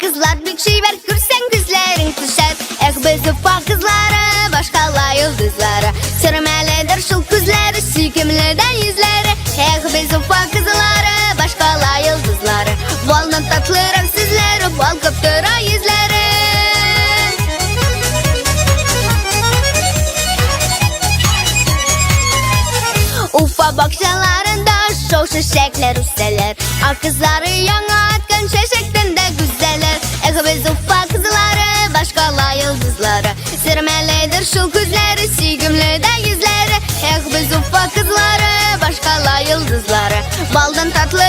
kızlar büyük şeyler görsen gözlerin düşer. Biz ufa kızları başkalar yıldızları. Sürmelidir şu gözleri süykümlüden yüzleri. Biz ufa kızları başkalar yıldızları. Balının tatlı sizleri bal kaptıra yüzleri. Ufa bakşalarında şov çiçekler üsteler. Kızları yana atkan çiçekten de güzeller. Biz ufa kızları başkalar yıldızları. Sürmelidir şu gözleri süygümlü de yüzleri. Biz ufa kızları başkalar yıldızları. Baldan tatlı